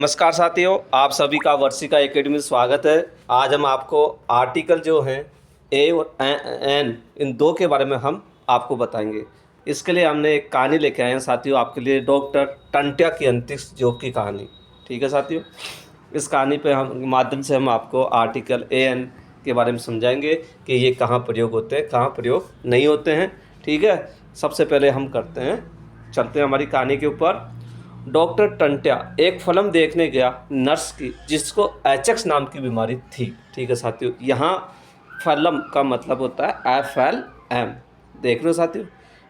नमस्कार साथियों, आप सभी का वर्षिका एकेडमी में स्वागत है। आज हम आपको आर्टिकल जो हैं ए और एन, इन दो के बारे में हम आपको बताएंगे। इसके लिए हमने एक कहानी लेके आए हैं साथियों आपके लिए, डॉक्टर टंट्या की अंतरिक्ष जॉब की कहानी। ठीक है साथियों, इस कहानी पे हम माध्यम से हम आपको आर्टिकल ए एन के बारे में समझाएंगे कि ये कहाँ प्रयोग होते हैं, कहाँ प्रयोग नहीं होते हैं। ठीक है, सबसे पहले हम चलते हैं हमारी कहानी के ऊपर। डॉक्टर टंट्या एक फिल्म देखने गया नर्स की, जिसको एचएक्स नाम की बीमारी थी। ठीक है साथियों, यहाँ फिल्म का मतलब होता है FLM। देख रहे हो साथियों,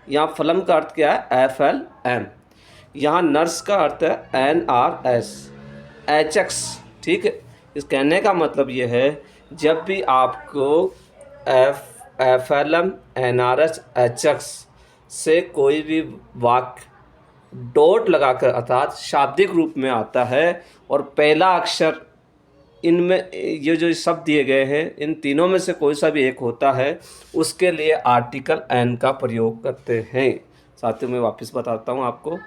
यहाँ फिल्म का अर्थ क्या है? FLM। यहाँ नर्स का अर्थ है NRS, एचएक्स। ठीक है, इस कहने का मतलब ये है, जब भी आपको FLM NRS एचएक्स से कोई भी वाक्य डॉट लगाकर अर्थात शाब्दिक रूप में आता है और पहला अक्षर इनमें ये जो शब्द दिए गए हैं इन तीनों में से कोई सा भी एक होता है, उसके लिए आर्टिकल एन का प्रयोग करते हैं। साथियों मैं वापस बताता हूँ आपको।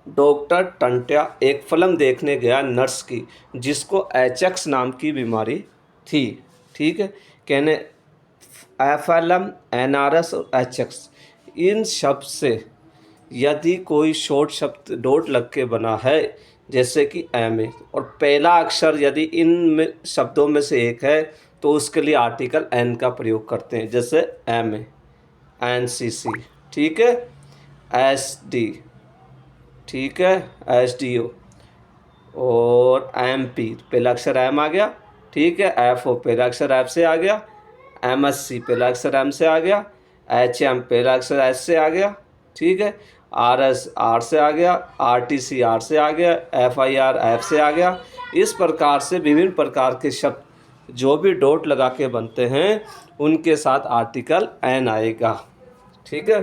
डॉक्टर टंट्या एक फिल्म देखने गया नर्स की, जिसको एचएक्स नाम की बीमारी थी। ठीक है, कहने FLM NRS और एचएक्स, इन शब्द से यदि कोई शॉर्ट शब्द डॉट लग के बना है, जैसे कि MA, और पहला अक्षर यदि इन में शब्दों में से एक है, तो उसके लिए आर्टिकल एन का प्रयोग करते हैं। जैसे MA, NCC, ठीक है, SD, ठीक है, SDO, और MP, पहला अक्षर M आ गया। ठीक है, FO, पहला अक्षर F से आ गया। MSC, पहला अक्षर M से आ गया। HM, पहला अक्षर S से आ गया। ठीक है, RS, R से आ गया। RTC, R से आ गया। FIR, F से आ गया। इस प्रकार से विभिन्न प्रकार के शब्द जो भी डॉट लगा के बनते हैं, उनके साथ आर्टिकल एन आएगा। ठीक है,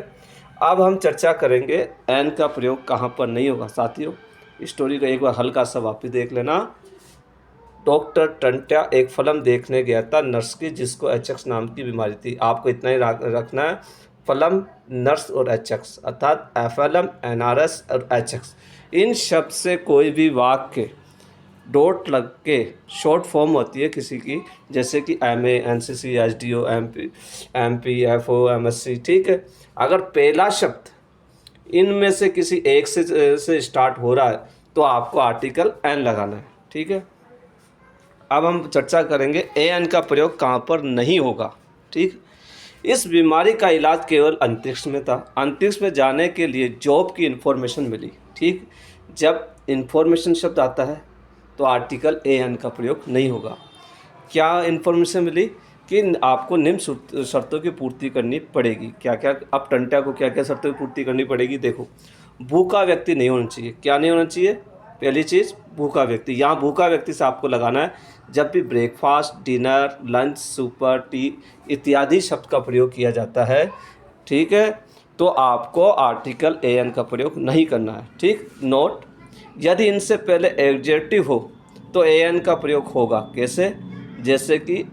अब हम चर्चा करेंगे एन का प्रयोग कहाँ पर नहीं होगा। साथियों, स्टोरी का एक बार हल्का सा वापस देख लेना। डॉक्टर टंट्या एक फिल्म देखने गया था नर्स की, जिसको एचएक्स नाम की बीमारी थी। आपको इतना ही रखना है, फिल्म, नर्स और एचएक्स, अर्थात FLM NRS और एचएक्स, इन शब्द से कोई भी वाक्य डॉट लग के शॉर्ट फॉर्म होती है किसी की, जैसे कि MA, NCC, SDO, MP, FO, MSC। ठीक है, अगर पहला शब्द इनमें से किसी एक से स्टार्ट हो रहा है, तो आपको आर्टिकल एन लगाना है। ठीक है, अब हम चर्चा करेंगे एन का प्रयोग कहाँ पर नहीं होगा। ठीक, इस बीमारी का इलाज केवल अंतरिक्ष में था। अंतरिक्ष में जाने के लिए जॉब की इन्फॉर्मेशन मिली। ठीक, जब इन्फॉर्मेशन शब्द आता है तो आर्टिकल एन का प्रयोग नहीं होगा। क्या इन्फॉर्मेशन मिली? कि आपको निम्न शर्तों की पूर्ति करनी पड़ेगी। क्या क्या? अब टंट्या को क्या क्या शर्तों की पूर्ति करनी पड़ेगी? देखो, भूखा व्यक्ति नहीं होना चाहिए। क्या नहीं होना चाहिए? पहली चीज़, भूखा व्यक्ति। यहाँ भूखा व्यक्ति से आपको लगाना है जब भी breakfast, dinner, lunch, super, T इत्यादि शब्द का प्रयोग किया जाता है। ठीक है, तो आपको आर्टिकल एन का प्रयोग नहीं करना है। ठीक, नोट, यदि इनसे पहले एडजेक्टिव हो तो एन का प्रयोग होगा। कैसे? जैसे कि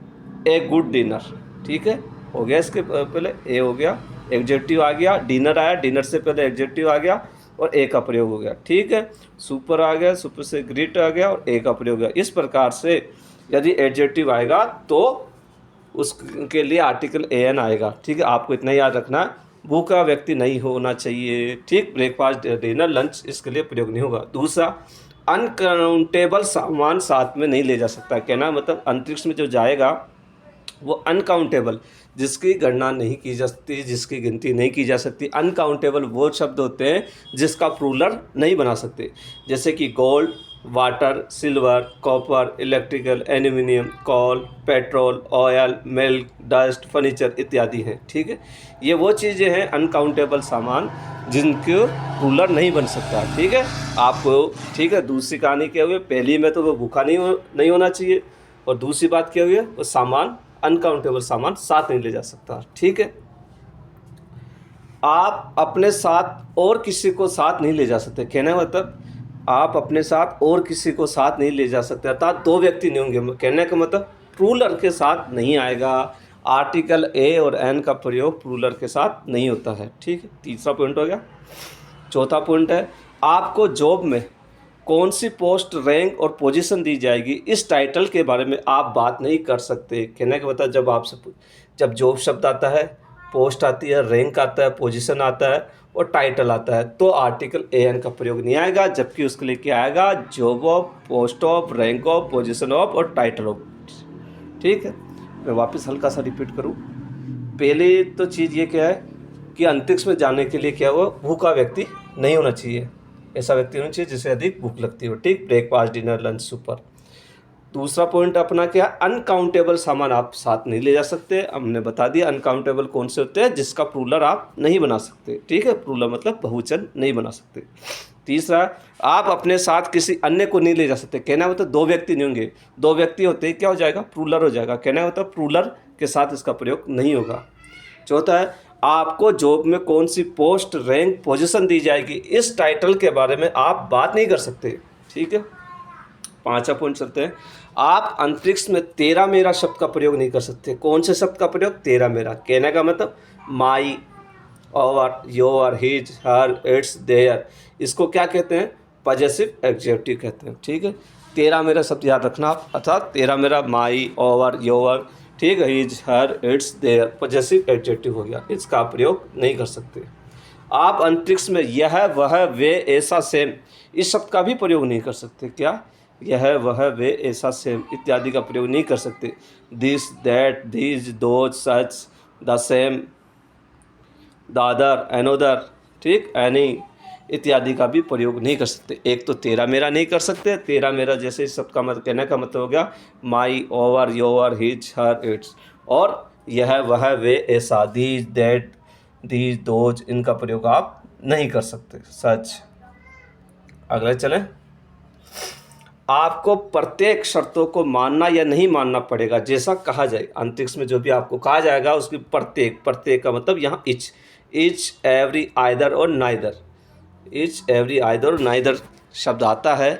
ए गुड डिनर। ठीक है, हो गया, इसके पहले ए हो गया, एडजेक्टिव आ गया, डिनर आया, डिनर से पहले एडजेक्टिव आ गया और ए का प्रयोग हो गया। ठीक है, सुपर आ गया, सुपर से ग्रेट आ गया और ए का प्रयोग हो गया। इस प्रकार से यदि एडजेक्टिव आएगा तो उसके लिए आर्टिकल एन आएगा। ठीक है, आपको इतना याद रखना, भूखा व्यक्ति नहीं होना चाहिए। ठीक, ब्रेकफास्ट, डिनर, लंच इसके लिए प्रयोग नहीं होगा। दूसरा, अनकाउंटेबल सामान साथ में नहीं ले जा सकता। कहना मतलब अंतरिक्ष में जो जाएगा वो अनकाउंटेबल, जिसकी गणना नहीं की जा सकती, जिसकी गिनती नहीं की जा सकती। अनकाउंटेबल वो शब्द होते हैं जिसका प्लूरल नहीं बना सकते, जैसे कि gold, water, silver, copper, electrical, aluminium, coal, petrol, oil, milk, dust, furniture इत्यादि हैं। ठीक है, ये वो चीज़ें हैं अनकाउंटेबल सामान जिनके प्लूरल नहीं बन सकता। ठीक है, आपको, ठीक है, दूसरी कहानी क्या हुई? पहली में तो वो भूखा नहीं होना चाहिए, और दूसरी बात क्या हुई है? वो सामान, अनकाउंटेबल सामान साथ नहीं ले जा सकता। ठीक है, आप अपने साथ और किसी को साथ नहीं ले जा सकते। कहने का मतलब, आप अपने साथ और किसी को साथ नहीं ले जा सकते, अर्थात दो व्यक्ति नहीं होंगे। कहने का मतलब प्लूरल के साथ नहीं आएगा। आर्टिकल ए और एन का प्रयोग प्लूरल के साथ नहीं होता है। ठीक है, तीसरा पॉइंट हो गया। चौथा पॉइंट है, आपको जॉब में कौन सी पोस्ट, रैंक और पोजीशन दी जाएगी, इस टाइटल के बारे में आप बात नहीं कर सकते। कहने का मतलब जब जॉब शब्द आता है, पोस्ट आती है, रैंक आता है, पोजीशन आता है और टाइटल आता है, तो आर्टिकल एन का प्रयोग नहीं आएगा, जबकि उसके लिए क्या आएगा, job of, post of, rank of, position of और टाइटल ऑफ। ठीक है, मैं वापस हल्का सा रिपीट करूँ। पहले तो चीज़ ये क्या है कि अंतरिक्ष में जाने के लिए क्या हुआ, भूखा व्यक्ति नहीं होना चाहिए। ऐसा व्यक्ति होना चाहिए जिसे अधिक भूख लगती हो। ठीक, ब्रेकफास्ट, डिनर, लंच, सुपर। दूसरा पॉइंट अपना क्या, अनकाउंटेबल सामान आप साथ नहीं ले जा सकते। हमने बता दिया अनकाउंटेबल कौन से होते हैं, जिसका प्लूरल आप नहीं बना सकते। ठीक है, प्लूरल मतलब बहुवचन नहीं बना सकते। तीसरा, आप अपने साथ किसी अन्य को नहीं ले जा सकते। कहना होता है 2 व्यक्ति नहीं होंगे, 2 व्यक्ति होते ही क्या हो जाएगा, प्लूरल हो जाएगा। कहना होता है प्लूरल के साथ इसका प्रयोग नहीं होगा। चौथा है, आपको जॉब में कौन सी पोस्ट, रैंक, पोजीशन दी जाएगी, इस टाइटल के बारे में आप बात नहीं कर सकते। ठीक है, 5वां पॉइंट चलते हैं। आप अंतरिक्ष में तेरा मेरा शब्द का प्रयोग नहीं कर सकते। कौन से शब्द का प्रयोग, तेरा मेरा। कहने का मतलब माई, और, your, his, her, its, their, इसको क्या कहते हैं, पॉजेसिव एडजेक्टिव कहते हैं। ठीक है, तेरा मेरा शब्द याद रखना आप, अर्थात तेरा मेरा, माई, ओवर, योर, ठीक है, his, her, its, their, possessive adjective हो गया, इसका प्रयोग नहीं कर सकते। आप अंतरिक्ष में यह, वह, वे, ऐसा, सेम, इस शब्द का भी प्रयोग नहीं कर सकते। क्या, यह, वह, वे, ऐसा, सेम इत्यादि का प्रयोग नहीं कर सकते। This, that, these, those, such, the same, the other, another, ठीक, एनी इत्यादि का भी प्रयोग नहीं कर सकते। एक तो तेरा मेरा नहीं कर सकते। तेरा मेरा जैसे इस शब्द का मतलब, कहने का मतलब हो गया my, our, your, his, her, its. और यह, वह, वे, ऐसा, दीज, दैट, दीज, दोज, इनका प्रयोग आप नहीं कर सकते। सच। अगले चलें। आपको प्रत्येक शर्तों को मानना या नहीं मानना पड़ेगा, जैसा कहा जाए। अंतरिक्ष में जो भी आपको कहा जाएगा उसकी प्रत्येक का मतलब यहाँ इच एवरी, आइदर और नाइदर, इच एवरी, आइदर और नाइदर शब्द आता है।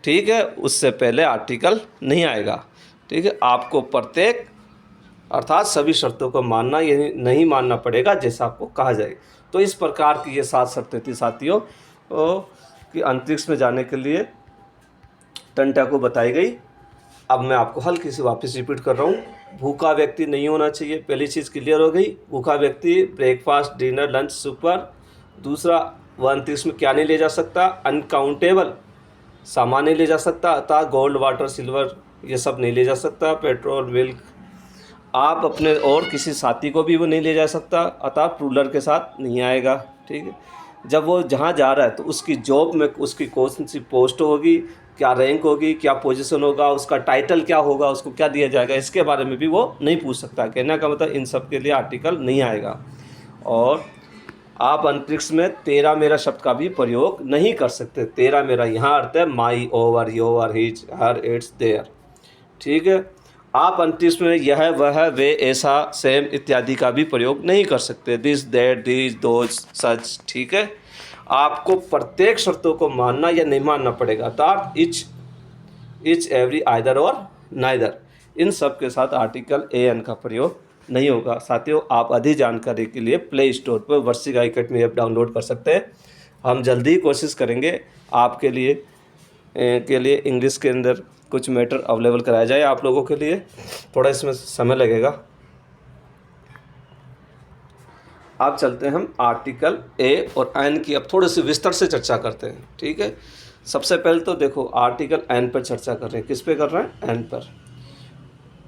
ठीक है, उससे पहले आर्टिकल नहीं आएगा। ठीक है, आपको प्रत्येक अर्थात सभी शर्तों को मानना या नहीं मानना पड़ेगा, जैसा आपको कहा जाए। तो इस प्रकार की ये 7 शर्तें थी साथियों कि अंतरिक्ष में जाने के लिए टंटा को बताई गई। अब मैं आपको हल्की सी वापस रिपीट कर रहा हूँ। भूखा व्यक्ति नहीं होना चाहिए, पहली चीज़ क्लियर हो गई। भूखा व्यक्ति ब्रेकफास्ट, डिनर, लंच, सुपर। दूसरा, वह अंतरिक्ष में क्या नहीं ले जा सकता, अनकाउंटेबल सामान नहीं ले जा सकता, अतः गोल्ड, वाटर, सिल्वर ये सब नहीं ले जा सकता, पेट्रोल, मिल्क। आप अपने और किसी साथी को भी वो नहीं ले जा सकता, अतः प्लूरल के साथ नहीं आएगा। ठीक है, जब वो जहाँ जा रहा है तो उसकी जॉब में उसकी कौन सी पोस्ट होगी, क्या रैंक होगी, क्या पोजीशन होगा, उसका टाइटल क्या होगा, उसको क्या दिया जाएगा, इसके बारे में भी वो नहीं पूछ सकता। कहने का मतलब इन सब के लिए आर्टिकल नहीं आएगा। और आप अंतरिक्ष में तेरा मेरा शब्द का भी प्रयोग नहीं कर सकते। तेरा मेरा यहाँ अर्थ है my, our, your, his, her, its, their. ठीक है, आप अंतरिक्ष में यह, वह, वे, ऐसा, सेम इत्यादि का भी प्रयोग नहीं कर सकते। दिस, दैट, दीज, दोज, सच। ठीक है, आपको प्रत्येक शर्तों को मानना या नहीं मानना पड़ेगा, अर्थात इच एवरी, आइदर और नाइदर, इन सब के साथ आर्टिकल एन का प्रयोग नहीं होगा। साथियों, आप अधिक जानकारी के लिए प्ले स्टोर पर वर्षिका एकेडमी ऐप डाउनलोड कर सकते हैं। हम जल्दी ही कोशिश करेंगे आपके लिए इंग्लिश के अंदर कुछ मैटर अवेलेबल कराया जाए आप लोगों के लिए। थोड़ा इसमें समय लगेगा। अब चलते हैं हम आर्टिकल ए और एन की अब थोड़ी सी विस्तार से चर्चा करते हैं। ठीक है, सबसे पहले तो देखो आर्टिकल एन पर चर्चा कर रहे हैं। किस पे कर रहे हैं, एन पर।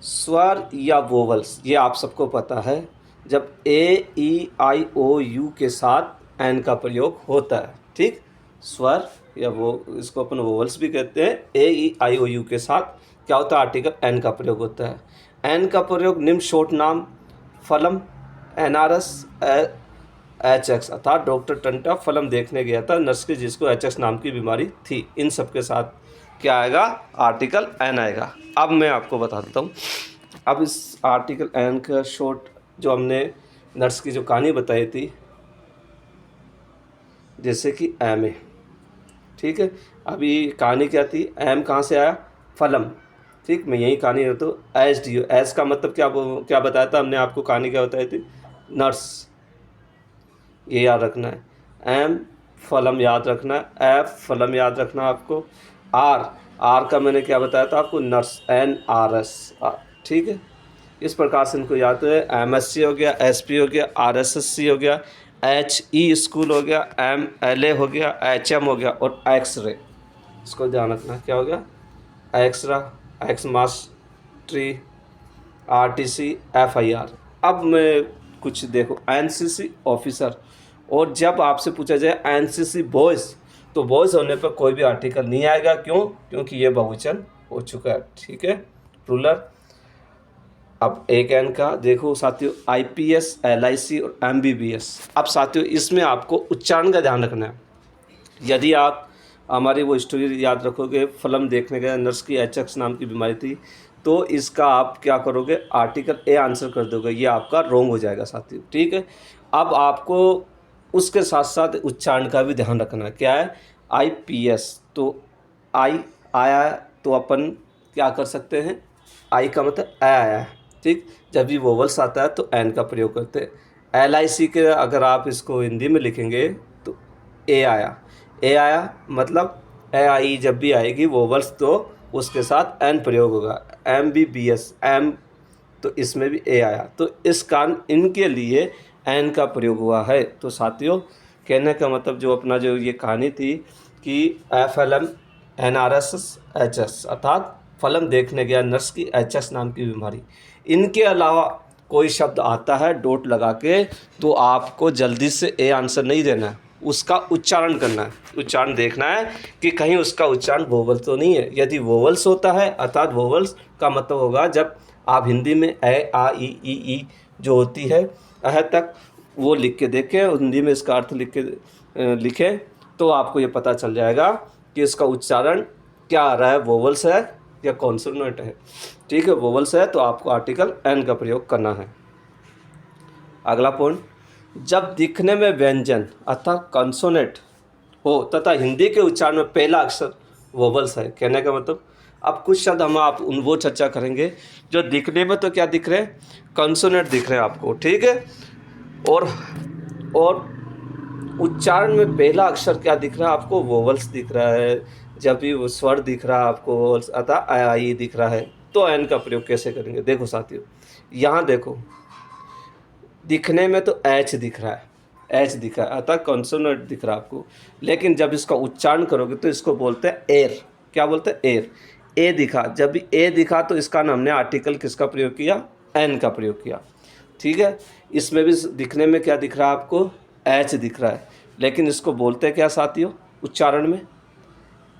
स्वर या वोवल्स, ये आप सबको पता है, जब ए, ई, आई, ओ, यू के साथ एन का प्रयोग होता है। ठीक, स्वर या वो, इसको अपन वोवल्स भी कहते हैं। ए, ई, आई, ओ, यू के साथ क्या होता है, आर्टिकल एन का प्रयोग होता है। एन का प्रयोग निम्न शॉर्ट नाम, फलम, एनआरएस, एच एक्स, अर्थात डॉक्टर टंटा फलम देखने गया था नर्स की जिसको एच एक्स नाम की बीमारी थी, इन सब के साथ क्या आएगा, आर्टिकल एन आएगा। अब मैं आपको बता देता हूँ। अब इस आर्टिकल एन का शॉर्ट जो हमने नर्स की जो कहानी बताई थी, जैसे कि एम ए। ठीक है, अभी कहानी क्या थी, एम कहाँ से आया, फलम। ठीक, मैं यही कहानी रहता हूँ। एच डी यू, एच का मतलब क्या बताया था हमने आपको, कहानी क्या बताई थी, नर्स, ये याद रखना है। एम फलम याद रखना है, एफ फलम याद रखना आपको। आर, आर का मैंने क्या बताया था आपको, नर्स, NRS, ठीक है। इस प्रकार से इनको याद है। MSc हो गया, SP हो गया, RSSC हो गया, HE स्कूल हो गया, MLA हो गया, HM हो गया और एक्सरे। इसको ध्यान रखना क्या हो गया, X-ray, Xmas tree, RTC, FIR। अब मैं कुछ देखो, NCC ऑफिसर, और जब आपसे पूछा जाए NCC बॉयज़, तो बॉयज़ होने पर कोई भी आर्टिकल नहीं आएगा। क्यों? क्योंकि ये बहुवचन हो चुका है, ठीक है, रूलर। अब एक एन का देखो साथियों, IPS, LIC और MBBS। अब साथियों इसमें आपको उच्चारण का ध्यान रखना है। यदि आप हमारी वो स्टोरी याद रखोगे, फिल्म देखने गए, नर्स की HX नाम की बीमारी थी, तो इसका आप क्या करोगे, आर्टिकल ए आंसर कर दोगे, ये आपका रॉन्ग हो जाएगा साथियों, ठीक है। अब आपको उसके साथ साथ उच्चारण का भी ध्यान रखना है। क्या है, IPS, तो आई आया, तो अपन क्या कर सकते हैं, आई का मतलब ए आया है, ठीक। जब भी वोवल्स आता है तो एन का प्रयोग करते हैं। LIC के अगर आप इसको हिंदी में लिखेंगे तो ए आया, ए आया मतलब AI जब भी आएगी वोवल्स तो उसके साथ एन प्रयोग होगा। MBBS, एम, तो इसमें भी ए आया, तो इस कारण इनके लिए एन का प्रयोग हुआ है। तो साथियों कहने का मतलब जो अपना जो ये कहानी थी कि FLM, NRS, HS अर्थात फिल्म देखने गया, नर्स की HS नाम की बीमारी, इनके अलावा कोई शब्द आता है डॉट लगा के, तो आपको जल्दी से ए आंसर नहीं देना है, उसका उच्चारण करना है। उच्चारण देखना है कि कहीं उसका उच्चारण वोवल तो नहीं है। यदि वोवल्स होता है, अर्थात वोवल्स का मतलब होगा जब आप हिंदी में ए, आ, ई जो होती है अह तक, वो लिख के देखें, हिंदी में इसका अर्थ लिखें, तो आपको ये पता चल जाएगा कि इसका उच्चारण क्या आ रहा है, वोवल्स है या कॉन्सोनेंट है, ठीक है। वोवल्स है तो आपको आर्टिकल एन का प्रयोग करना है। अगला पॉइंट, जब दिखने में व्यंजन अर्थात कॉन्सोनेंट हो तथा हिंदी के उच्चारण में पहला अक्षर वोवल्स है, कहने का मतलब। अब कुछ शब्द हम आप उन वो चर्चा करेंगे जो दिखने में तो क्या दिख रहे हैं, कॉन्सोनेंट दिख रहे हैं आपको, ठीक है, और उच्चारण में पहला अक्षर क्या दिख रहा है आपको, वोवल्स दिख रहा है। जब भी वो स्वर दिख रहा है आपको वोवल्स अतः आई दिख रहा है, तो एन का प्रयोग कैसे करेंगे। देखो साथियों, यहाँ देखो, दिखने में तो एच दिख रहा है, एच दिखा है अतः कॉन्सोनेंट दिख रहा है आपको, लेकिन जब इसका उच्चारण करोगे तो इसको बोलते हैं एयर। क्या बोलते हैं, एयर। ए दिखा, जब भी ए दिखा तो इसका हमने आर्टिकल किसका प्रयोग किया, एन का प्रयोग किया, ठीक है। इसमें भी दिखने में क्या दिख रहा है आपको, एच दिख रहा है, लेकिन इसको बोलते हैं क्या साथियों, उच्चारण में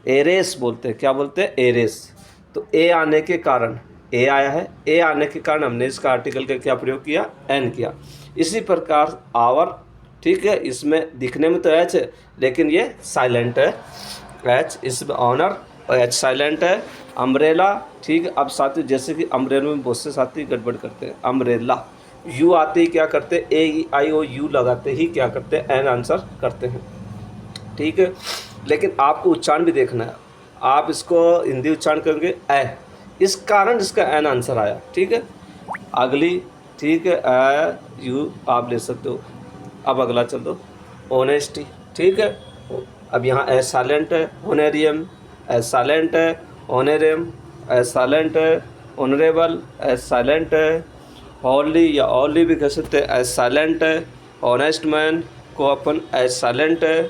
एरेस बोलते हैं। क्या बोलते हैं, एरेस। तो ए आने के कारण, ए आया है, ए आने के कारण हमने इसका आर्टिकल का क्या प्रयोग किया, एन किया। इसी प्रकार आवर, ठीक है, इसमें दिखने में तो एच है लेकिन ये साइलेंट है, एच। इसमें ऑनर, एच साइलेंट है। अम्ब्रेला, ठीक है। अब साथियों जैसे कि अम्ब्रेला में बहुत से साथी गड़बड़ करते हैं, अम्ब्रेला यू आते ही क्या करते हैं, AEIOU लगाते ही क्या करते हैं, एन आंसर करते हैं, ठीक है। लेकिन आपको उच्चारण भी देखना है, आप इसको हिंदी उच्चारण करेंगे ए, इस कारण इसका एन आंसर आया, ठीक है। अगली, ठीक है, यू आप ले सकते हो। अब अगला चल दो, ऑनेस्टी, ठीक है। अब यहाँ एस साइलेंट है, ऑनेरियम एस साइलेंट है, ऑनेरियम एस साइलेंट है, ऑनरेबल एस साइलेंट है, हॉली या ऑली भी कह सकते हैं एस साइलेंट है, ऑनेस्ट मैन को अपन एस साइलेंट है।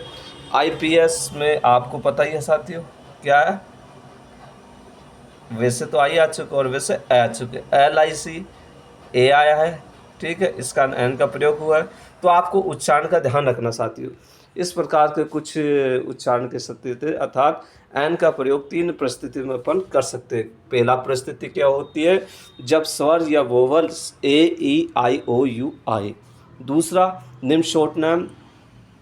IPS में आपको पता ही है साथियों क्या है, वैसे तो आई आ चुके और वैसे ए आ चुके, LIC ए आया है, ठीक है, इसका एन का प्रयोग हुआ है। तो आपको उच्चारण का ध्यान रखना साथियों। इस प्रकार के कुछ उच्चारण के सत्य थे, अर्थात एन का प्रयोग 3 परिस्थिति में अपन कर सकते हैं। पहला परिस्थिति क्या होती है, जब स्वर या वोवल्स AEIOU आए। दूसरा, निम्न शॉर्ट नाम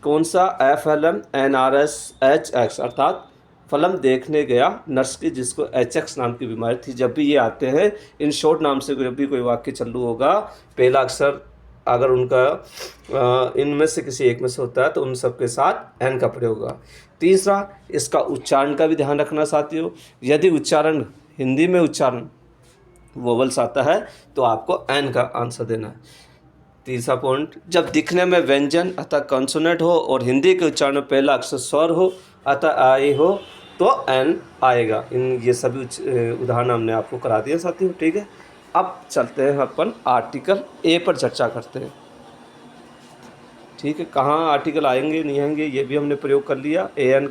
कौन सा, FLM, NRS, HX अर्थात फिल्म देखने गया नर्स की जिसको HX नाम की बीमारी थी। जब भी ये आते हैं इन शॉर्ट नाम से जब भी कोई वाक्य चालू होगा, पहला अक्षर अगर उनका इनमें से किसी एक में से होता है तो उन सब के साथ एन का प्रयोग होगा। तीसरा, इसका उच्चारण का भी ध्यान रखना साथियों। यदि उच्चारण हिंदी में उच्चारण वोवल्स आता है तो आपको एन का आंसर देना है। तीसरा पॉइंट, जब दिखने में व्यंजन अतः कॉन्सोनेंट हो और हिंदी के उच्चारण में पहला अक्षर स्वर हो अतः आई हो, तो एन आएगा। इन ये सभी उदाहरण हमने आपको करा दिए साथियों, ठीक है। अब चलते हैं अपन आर्टिकल ए पर चर्चा करते हैं, ठीक है। कहाँ आर्टिकल आएंगे नहीं आएंगे ये भी हमने प्रयोग कर लिया, एन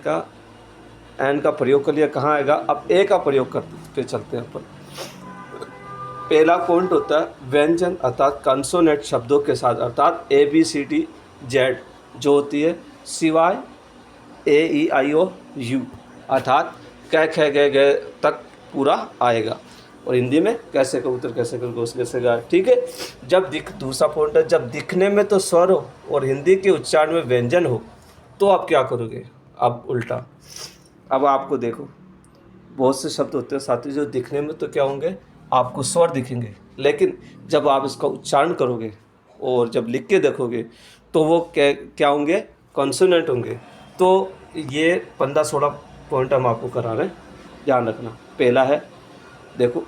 का प्रयोग कर लिया, कहाँ आएगा। अब ए का प्रयोग करके चलते हैं अपन। पहला पॉइंट होता है व्यंजन अर्थात कंसोनेंट शब्दों के साथ, अर्थात A B C D Z जो होती है, सिवाय ए ई आई ओ यू अर्थात क ख ग घ तक पूरा आएगा। और हिंदी में कैसे कबूतर कैसे खरगोश कैसे गाय, ठीक है। जब दूसरा पॉइंट है जब दिखने में तो स्वर हो और हिंदी के उच्चारण में व्यंजन हो तो आप क्या करोगे। अब उल्टा, अब आपको देखो बहुत से शब्द होते हैं साथी जो दिखने में तो क्या होंगे, आपको स्वर दिखेंगे, लेकिन जब आप इसका उच्चारण करोगे और जब लिख के देखोगे तो वो क्या होंगे, कॉन्सोनेंट होंगे। तो ये 15-16 पॉइंट हम आपको करा रहे हैं, ध्यान रखना। पहला है देखो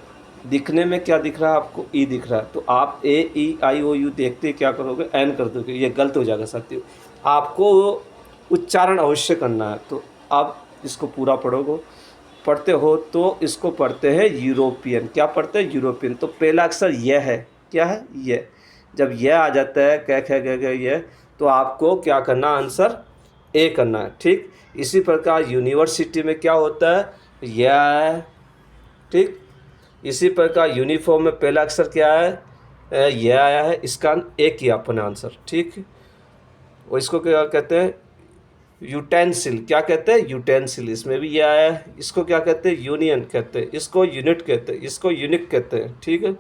दिखने में क्या दिख रहा है आपको, ई दिख रहा है, तो आप ए ई आई ओ यू देखते क्या करोगे, एन कर दोगे, ये गलत हो जाएगा साथियों। आपको उच्चारण अवश्य करना है। तो आप इसको पूरा पढ़ते हो तो इसको पढ़ते हैं यूरोपियन। क्या पढ़ते हैं, यूरोपियन। तो पहला अक्षर यह है, क्या है, यह। जब यह आ जाता है क ख ग घ यह, तो आपको क्या करना, आंसर ए करना है, ठीक। इसी प्रकार यूनिवर्सिटी में क्या होता है, यह, ठीक। इसी प्रकार यूनिफॉर्म में पहला अक्षर क्या है, यह आया है, इसका ए किया अपन आंसर, ठीक। और इसको क्या कहते हैं, यूटेंसिल। क्या कहते हैं, यूटेंसिल। इसमें भी यह आया है। इसको क्या कहते हैं, यूनियन कहते हैं, इसको यूनिट कहते हैं, इसको यूनिक कहते हैं, ठीक है।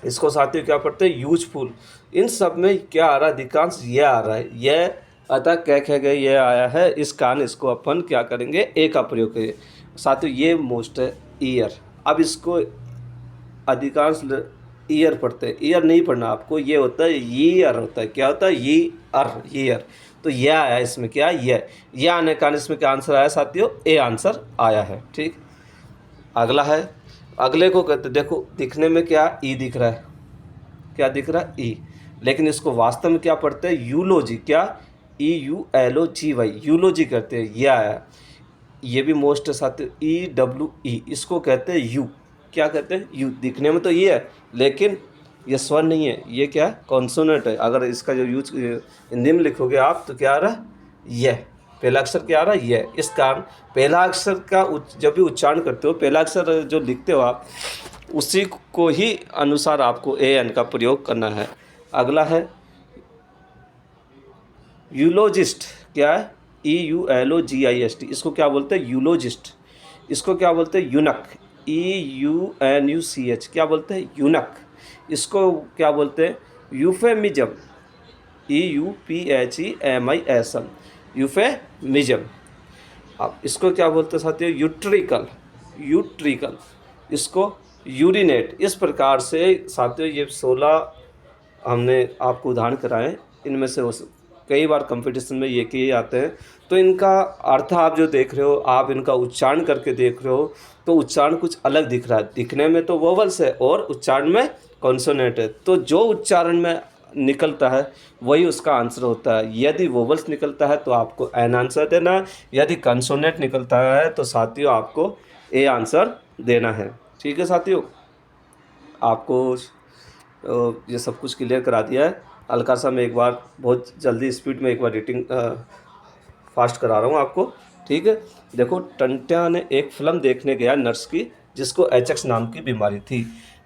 इसको साथियों क्या पढ़ते हैं, यूजफुल। इन सब में क्या आ रहा है, अधिकांश यह आ रहा है, यह अतः कह गए यह आया है, इस कारण इसको अपन क्या करेंगे, ए का प्रयोग करेंगे साथियों। ये मोस्ट है ईयर। अब इसको अधिकांश ईयर पढ़ते हैं, ईयर नहीं पढ़ना आपको, ये होता है ईयर होता है। क्या होता है, ईयर। तो यह आया इसमें, क्या, यह आने के कारण इसमें क्या आंसर आया साथियों, ए आंसर आया है, ठीक। अगला है, अगले को कहते देखो दिखने में क्या ई दिख रहा है, क्या दिख रहा है, ई, लेकिन इसको वास्तव में क्या पढ़ते हैं, यूलोजी। क्या, EULOGY, यूलोजी करते हैं। यह आया, ये भी मोस्ट है साथियों, EWE, इसको कहते हैं यू। क्या कहते हैं, यू। दिखने में तो ये है लेकिन ये स्वर नहीं है, ये क्या है, कॉन्सोनेंट है। अगर इसका जो यूज हिंदी में लिखोगे आप तो क्या आ रहा है, यह। पहला अक्षर क्या आ रहा है, यह। इस कारण पहला अक्षर का जब भी उच्चारण करते हो, पहला अक्षर जो लिखते हो आप, उसी को ही अनुसार आपको AN का प्रयोग करना है। अगला है यूलोजिस्ट। क्या है, EULOGIST, इसको क्या बोलते हैं, यूलोजिस्ट। इसको क्या बोलते हैं, यूनक, EUNUCH, क्या बोलते हैं, यूनक। इसको क्या बोलते हैं, यूफेमिज्म, EUPHEMISM, यूफेमिज्म। अब इसको क्या बोलते हैं साथियों, यूट्रिकल, इसको यूरिनेट। इस प्रकार से साथियों ये 16 हमने आपको उदाहरण कराए, इनमें से कई बार कंपटीशन में ये किए जाते हैं। तो इनका अर्थ आप जो देख रहे हो, आप इनका उच्चारण करके देख रहे हो तो उच्चारण कुछ अलग दिख रहा है। दिखने में तो वोवल्स है और उच्चारण में कॉन्सोनेंट है। तो जो उच्चारण में निकलता है वही उसका आंसर होता है। यदि वोवल्स निकलता है तो आपको एन आंसर देना है, यदि कंसोनेंट निकलता है तो साथियों आपको ए आंसर देना है, ठीक है साथियों। आपको ये सब कुछ क्लियर करा दिया है। हल्का सा मैं एक बार बहुत जल्दी स्पीड में एक बार रीडिंग फास्ट करा रहा हूँ आपको, ठीक है। देखो, टंट्या ने एक फिल्म देखने गया नर्स की जिसको एचएक्स नाम की बीमारी थी,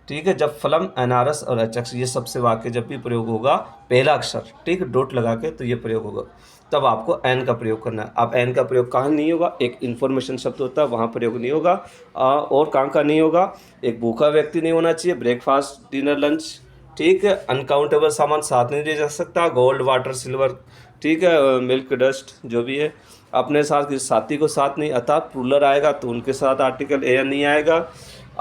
ठीक है। जब फिल्म एनआरएस और एचएक्स ये सबसे वाक्य जब भी प्रयोग होगा, पहला अक्षर, ठीक है, डॉट लगा के, तो ये प्रयोग होगा, तब आपको एन का प्रयोग करना है। अब एन का प्रयोग कहाँ नहीं होगा, एक इन्फॉर्मेशन शब्द होता है वहाँ प्रयोग नहीं होगा। और कहाँ का नहीं होगा, एक भूखा व्यक्ति नहीं होना चाहिए, ब्रेकफास्ट, डिनर, लंच, ठीक है। अनकाउंटेबल सामान साथ नहीं ले जा सकता, गोल्ड, वाटर, सिल्वर, ठीक है, मिल्क, डस्ट, जो भी है अपने साथ, किसी साथी को साथ नहीं। अतः प्लूरल आएगा तो उनके साथ आर्टिकल एन नहीं आएगा।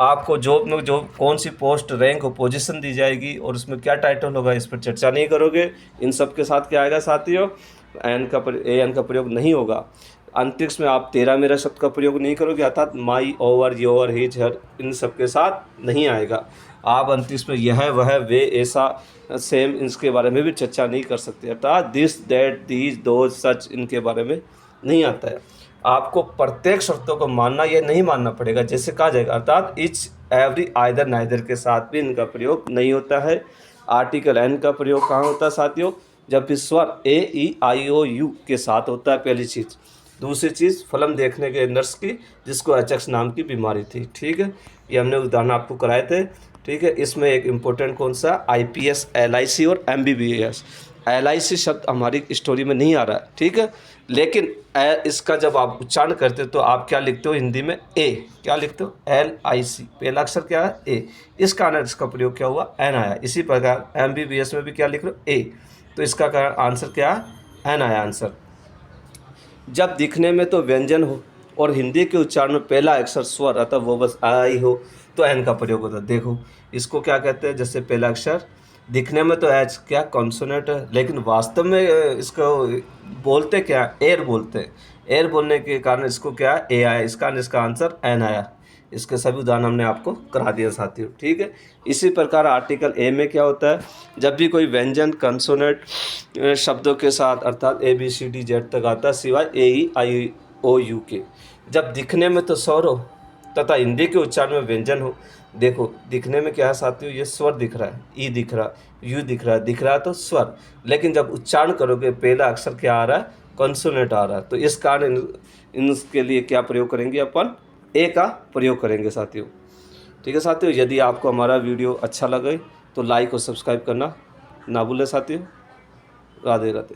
आपको जॉब में जो कौन सी पोस्ट, रैंक और पोजीशन दी जाएगी और उसमें क्या टाइटल होगा, इस पर चर्चा नहीं करोगे। इन सब के साथ क्या आएगा साथियों, एन का प्रयोग नहीं होगा। अंतरिक्ष में आप तेरा मेरा शब्द का प्रयोग नहीं करोगे, अर्थात माई, ओवर, योर, हिज, हर, इन सब के साथ नहीं आएगा। आप अंतरिक्ष में यह, वह, वे, ऐसा, सेम, इसके बारे में भी चर्चा नहीं कर सकते, अर्थात दिस, दैट, दीज, दोज, सच, इनके बारे में नहीं आता है। आपको प्रत्येक शर्तों को मानना या नहीं मानना पड़ेगा, जैसे कहा जाएगा, अर्थात इच एवरी आइदर नाइदर के साथ भी इनका प्रयोग नहीं होता है। आर्टिकल एन का प्रयोग कहाँ होता है साथियों? जब भी स्वर ए ई आई ओ यू के साथ होता है, पहली चीज़। दूसरी चीज़, फिल्म देखने के नर्स की जिसको एचएक्स नाम की बीमारी थी, ठीक है, ये हमने उदाहरण आपको कराए थे, ठीक है। इसमें एक इम्पोर्टेंट कौन सा, आईपीएस, एलआईसी और एमबीबीएस। एलआईसी शब्द हमारी स्टोरी में नहीं आ रहा है, ठीक है, लेकिन इसका जब आप उच्चारण करते हो तो आप क्या लिखते हो हिंदी में? ए। क्या लिखते हो? LIC, पहला अक्षर क्या है? ए। इस कारण इसका प्रयोग क्या हुआ? एन आया। इसी प्रकार एमबीबीएस में भी क्या लिख रहे हो? ए। तो इसका कारण आंसर क्या है? एन आया आंसर। जब दिखने में तो व्यंजन हो और हिंदी के उच्चारण में पहला अक्षर स्वर अतः वो बस आई हो तो एन का प्रयोग होता है। देखो इसको क्या कहते हैं, जैसे पहला अक्षर दिखने में तो एच क्या कॉन्सोनेंट है, लेकिन वास्तव में इसको बोलते क्या? एयर बोलते हैं। एयर बोलने के कारण इसको क्या ए आया, इसका आंसर एन आया। इसके सभी उदाहरण हमने आपको करा दिया साथियों, ठीक है। इसी प्रकार आर्टिकल ए में क्या होता है, जब भी कोई व्यंजन कंसोनेंट शब्दों के साथ अर्थात ABCD Z तक आता है सिवाय AEIOU के, जब दिखने में तो स्वर हो तथा हिंदी के उच्चारण में व्यंजन हो। देखो दिखने में क्या है साथियों, ये स्वर दिख रहा है, ई दिख रहा है, यू दिख रहा है तो स्वर, लेकिन जब उच्चारण करोगे पहला अक्षर क्या आ रहा है? कंसोनेंट आ रहा है। तो इस कारण इनके लिए क्या प्रयोग करेंगे अपन? ए का प्रयोग करेंगे साथियों, ठीक है साथियों। यदि आपको हमारा वीडियो अच्छा लगे तो लाइक और सब्सक्राइब करना ना भूलें साथियों। राधे राधे।